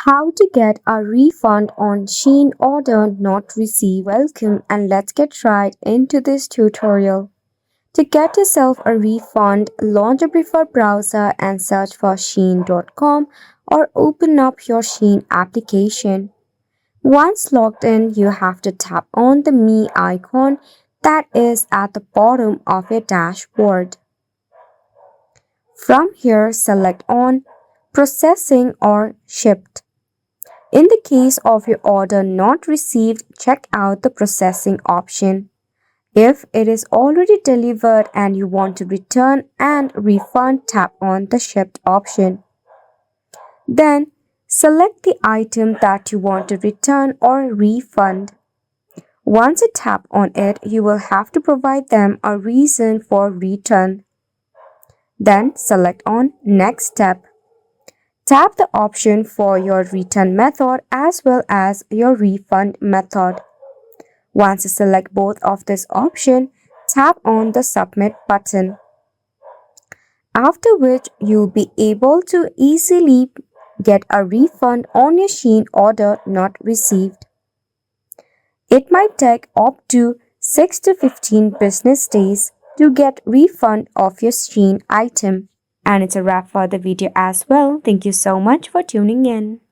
How to get a refund on Shein order not received. Welcome and let's get right into this tutorial. To get yourself a refund, launch a preferred browser and search for Shein.com or open up your Shein application. Once logged in, you have to tap on the Me icon that is at the bottom of your dashboard. From here, select on Processing or Shipped. In the case of your order not received, check out the processing option. If it is already delivered and you want to return and refund, tap on the shipped option. Then select the item that you want to return or refund. Once you tap on it, you will have to provide them a reason for return. Then select on Next Step. Tap the option for your return method as well as your refund method. Once you select both of this option, tap on the Submit button. After which you'll be able to easily get a refund on your Shein order not received. It might take up to 6 to 15 business days to get refund of your Shein item. And it's a wrap for the video as well. Thank you so much for tuning in.